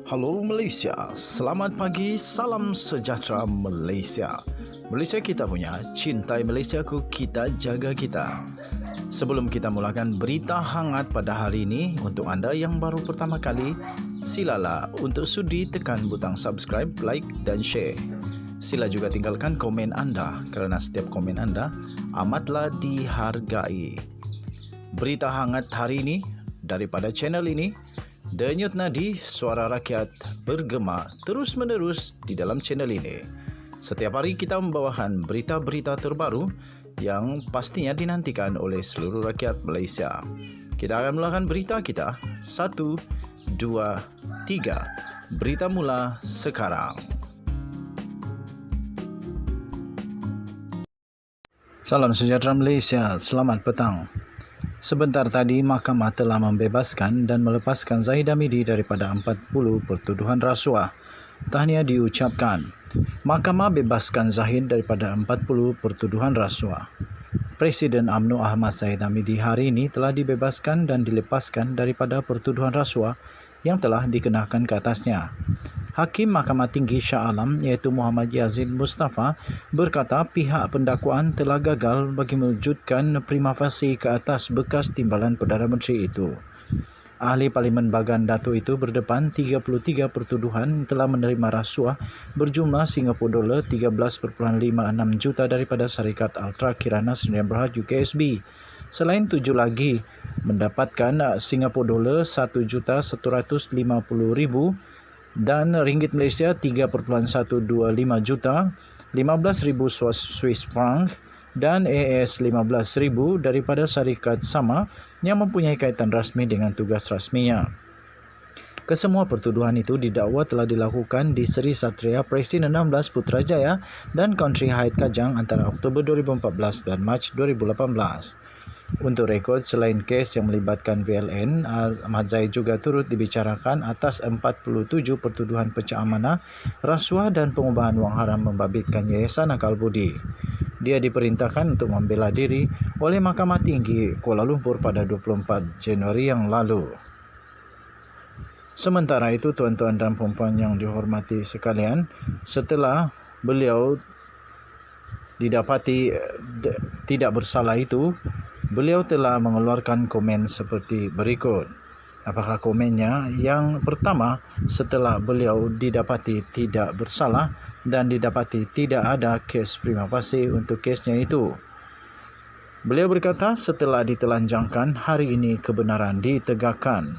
Halo Malaysia, selamat pagi, salam sejahtera Malaysia. Malaysia kita punya, cintai Malaysiaku, kita jaga kita. Sebelum kita mulakan berita hangat pada hari ini, untuk anda yang baru pertama kali, silalah untuk sudi tekan butang subscribe, like dan share. Sila juga tinggalkan komen anda kerana setiap komen anda amatlah dihargai. Berita hangat hari ini daripada channel ini, Denyut nadi suara rakyat bergema terus-menerus di dalam channel ini. Setiap hari kita membawakan berita-berita terbaru yang pastinya dinantikan oleh seluruh rakyat Malaysia. Kita akan mulakan berita kita. 1, 2, 3. Berita mula sekarang. Salam sejahtera Malaysia, selamat petang. Sebentar tadi, Mahkamah telah membebaskan dan melepaskan Zahid Hamidi daripada 40 pertuduhan rasuah. Tahniah diucapkan. Mahkamah bebaskan Zahid daripada 40 pertuduhan rasuah. Presiden UMNO Ahmad Zahid Hamidi hari ini telah dibebaskan dan dilepaskan daripada pertuduhan rasuah yang telah dikenakan ke atasnya. Hakim Mahkamah Tinggi Shah Alam iaitu Muhammad Yazid Mustafa berkata pihak pendakwaan telah gagal bagi mewujudkan prima facie ke atas bekas timbalan Perdana Menteri itu. Ahli Parlimen Bagan Datuk itu berdepan 33 pertuduhan telah menerima rasuah berjumlah Singapura dolar 13.56 juta daripada syarikat Ultra Kirana Sdn Bhd UKSB. Selain 7 lagi mendapatkan Singapura dolar 1.150.000 dan ringgit Malaysia 3.125 juta, 15,000 Swiss franc dan AS 15,000 daripada syarikat sama yang mempunyai kaitan rasmi dengan tugas rasminya. Kesemua pertuduhan itu didakwa telah dilakukan di Seri Satria Presiden 16 Putrajaya dan Country Heights Kajang antara Oktober 2014 dan Mac 2018. Untuk rekod, selain kes yang melibatkan VLN, Ahmad Zahid juga turut dibicarakan atas 47 pertuduhan pecah amanah, rasuah dan pengubahan wang haram membabitkan Yayasan Akal Budi. Dia diperintahkan untuk membela diri oleh Mahkamah Tinggi Kuala Lumpur pada 24 Januari yang lalu. Sementara itu, tuan-tuan dan puan-puan yang dihormati sekalian, setelah beliau didapati tidak bersalah itu, beliau telah mengeluarkan komen seperti berikut. Apakah komennya? Yang pertama, setelah beliau didapati tidak bersalah dan didapati tidak ada kes prima facie untuk kesnya itu. Beliau berkata, setelah ditelanjangkan, hari ini kebenaran ditegakkan.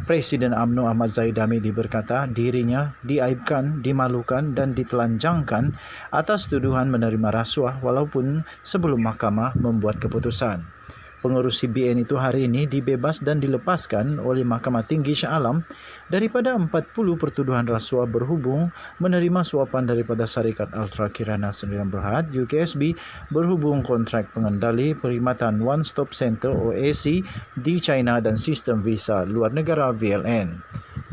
Presiden UMNO Ahmad Zahid Hamidi berkata dirinya diaibkan, dimalukan dan ditelanjangkan atas tuduhan menerima rasuah walaupun sebelum mahkamah membuat keputusan. Pengurus CBN itu hari ini dibebas dan dilepaskan oleh Mahkamah Tinggi Shah Alam daripada 40 pertuduhan rasuah berhubung menerima suapan daripada syarikat Ultra Kirana Sdn Bhd UKSB berhubung kontrak pengendali perkhidmatan One Stop Center OAC di China dan sistem visa luar negara VLN.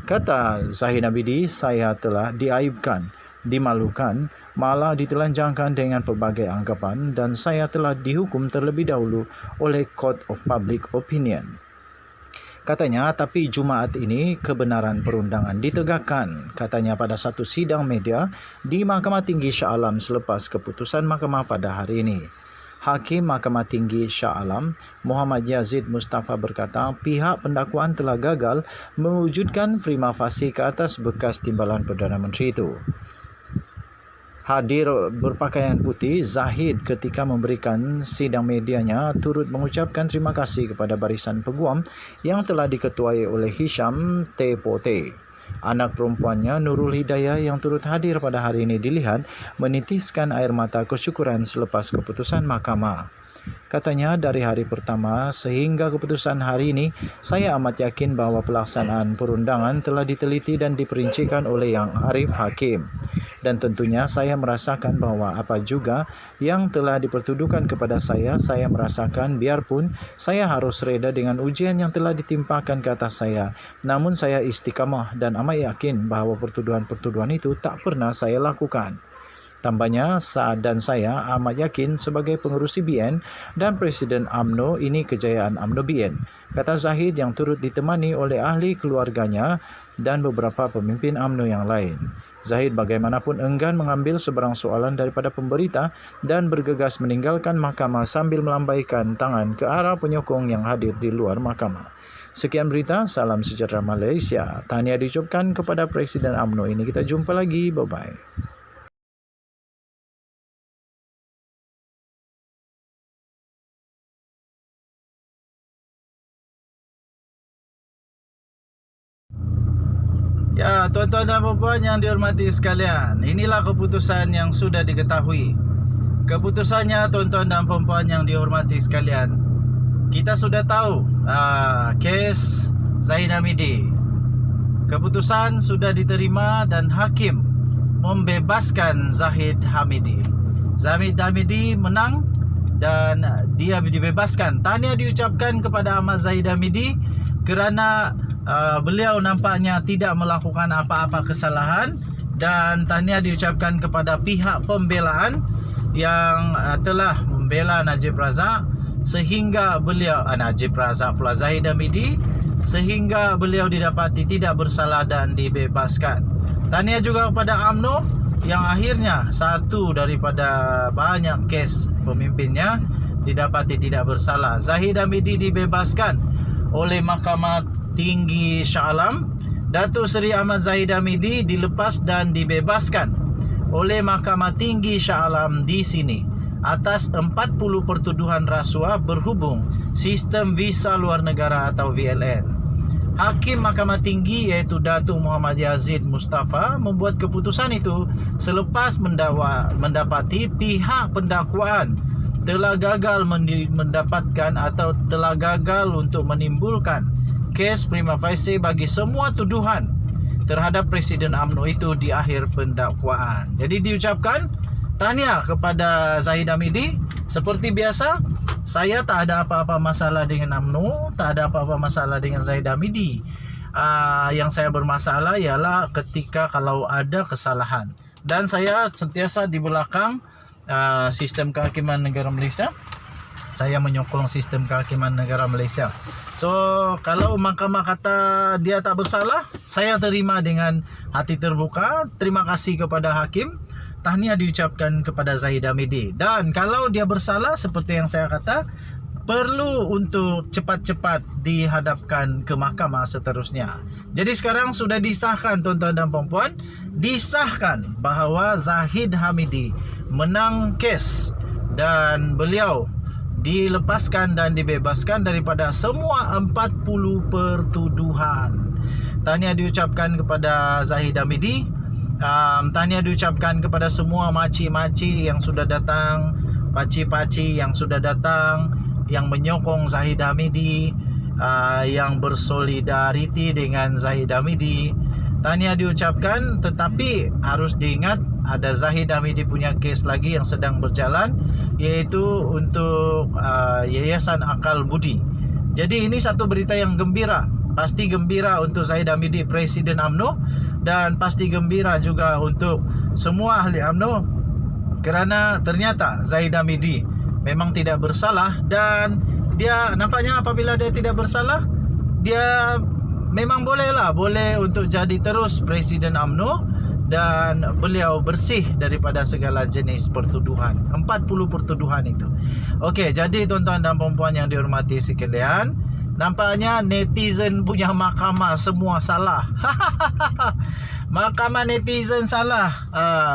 Kata Zahid Hamidi, saya telah diaibkan, dimalukan, malah ditelanjangkan dengan pelbagai anggapan dan saya telah dihukum terlebih dahulu oleh Court of Public Opinion. Katanya, tapi Jumaat ini kebenaran perundangan ditegakkan, katanya pada satu sidang media di Mahkamah Tinggi Shah Alam selepas keputusan mahkamah pada hari ini. Hakim Mahkamah Tinggi Shah Alam, Muhammad Yazid Mustafa berkata pihak pendakwaan telah gagal mewujudkan prima facie ke atas bekas timbalan Perdana Menteri itu. Hadir berpakaian putih, Zahid ketika memberikan sidang medianya turut mengucapkan terima kasih kepada barisan peguam yang telah diketuai oleh Hisham T. Pote. Anak perempuannya Nurul Hidayah yang turut hadir pada hari ini dilihat menitiskan air mata kesyukuran selepas keputusan mahkamah. Katanya, dari hari pertama sehingga keputusan hari ini, saya amat yakin bahawa pelaksanaan perundangan telah diteliti dan diperincikan oleh Yang Arif Hakim. Dan tentunya saya merasakan bahawa apa juga yang telah dipertuduhkan kepada saya merasakan biarpun saya harus reda dengan ujian yang telah ditimpakan ke atas saya. Namun saya istiqamah dan amat yakin bahawa pertuduhan-pertuduhan itu tak pernah saya lakukan. Tambahnya, Saad dan saya amat yakin sebagai pengurus CBN dan Presiden UMNO ini kejayaan UMNO BN, kata Zahid yang turut ditemani oleh ahli keluarganya dan beberapa pemimpin UMNO yang lain. Zahid bagaimanapun enggan mengambil sebarang soalan daripada pemberita dan bergegas meninggalkan mahkamah sambil melambaikan tangan ke arah penyokong yang hadir di luar mahkamah. Sekian berita, salam sejahtera Malaysia. Tahniah diucapkan kepada Presiden UMNO ini. Kita jumpa lagi, bye-bye. Ya, tuan-tuan dan puan yang dihormati sekalian, inilah keputusan yang sudah diketahui. Keputusannya, tuan-tuan dan puan yang dihormati sekalian, kita sudah tahu kes Zahid Hamidi. Keputusan sudah diterima dan hakim membebaskan Zahid Hamidi. Zahid Hamidi menang dan dia dibebaskan. Tahniah diucapkan kepada Ahmad Zahid Hamidi kerana beliau nampaknya tidak melakukan apa-apa kesalahan, dan tahniah diucapkan kepada pihak pembelaan yang telah membela Najib Razak sehingga beliau Najib Razak pula Zahid Hamidi sehingga beliau didapati tidak bersalah dan dibebaskan. Tahniah juga kepada UMNO yang akhirnya satu daripada banyak kes pemimpinnya didapati tidak bersalah. Zahid Hamidi dibebaskan oleh Mahkamah Tinggi Shah Alam. Datuk Seri Ahmad Zahid Hamidi dilepas dan dibebaskan oleh Mahkamah Tinggi Shah Alam di sini atas 40 pertuduhan rasuah berhubung sistem visa luar negara atau VLN. Hakim Mahkamah Tinggi iaitu Datuk Muhammad Yazid Mustafa membuat keputusan itu selepas mendapati pihak pendakwaan telah gagal mendapatkan atau telah gagal untuk menimbulkan kes prima facie bagi semua tuduhan terhadap Presiden UMNO itu di akhir pendakwaan. Jadi diucapkan tahniah kepada Zahid Hamidi. Seperti biasa, saya tak ada apa-apa masalah dengan UMNO, tak ada apa-apa masalah dengan Zahid Hamidi. Yang saya bermasalah ialah ketika kalau ada kesalahan. Dan saya sentiasa di belakang sistem kehakiman negara Malaysia. Saya menyokong sistem kehakiman negara Malaysia. So, kalau mahkamah kata dia tak bersalah, saya terima dengan hati terbuka. Terima kasih kepada hakim. Tahniah diucapkan kepada Zahid Hamidi. Dan kalau dia bersalah, seperti yang saya kata, perlu untuk cepat-cepat dihadapkan ke mahkamah seterusnya. Jadi sekarang sudah disahkan, tuan-tuan dan puan-puan, disahkan bahawa Zahid Hamidi menang kes dan beliau dilepaskan dan dibebaskan daripada semua 40 pertuduhan. Tahniah diucapkan kepada Zahid Hamidi. Tahniah diucapkan kepada semua makcik-makcik yang sudah datang, pakcik-pakcik yang sudah datang, yang menyokong Zahid Hamidi, yang bersolidariti dengan Zahid Hamidi. Tahniah diucapkan, tetapi harus diingat ada Zahid Hamidi punya kes lagi yang sedang berjalan, iaitu untuk Yayasan Akal Budi. Jadi ini satu berita yang gembira. Pasti gembira untuk Zahid Hamidi, Presiden UMNO, dan pasti gembira juga untuk semua ahli UMNO kerana ternyata Zahid Hamidi memang tidak bersalah, dan dia nampaknya apabila dia tidak bersalah, dia memang boleh untuk jadi terus Presiden UMNO dan beliau bersih daripada segala jenis pertuduhan. 40 pertuduhan itu. Okey, jadi tuan-tuan dan puan-puan yang dihormati sekalian, nampaknya netizen punya mahkamah semua salah. Mahkamah netizen salah.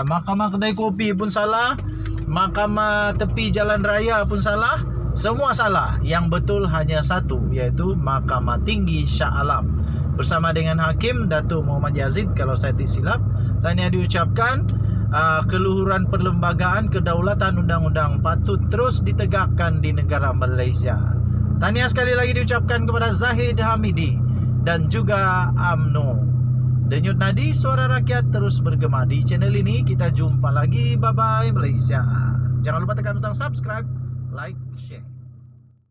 Mahkamah kedai kopi pun salah. Mahkamah tepi jalan raya pun salah. Semua salah. Yang betul hanya satu, iaitu Mahkamah Tinggi Shah Alam bersama dengan Hakim Datuk Muhammad Yazid, kalau saya tidak silap. Tahniah diucapkan. Keluhuran perlembagaan kedaulatan undang-undang patut terus ditegakkan di negara Malaysia. Tahniah sekali lagi diucapkan kepada Zahid Hamidi dan juga UMNO. Denyut nadi suara rakyat terus bergema di channel ini. Kita jumpa lagi. Bye-bye Malaysia. Jangan lupa tekan butang subscribe, like, share.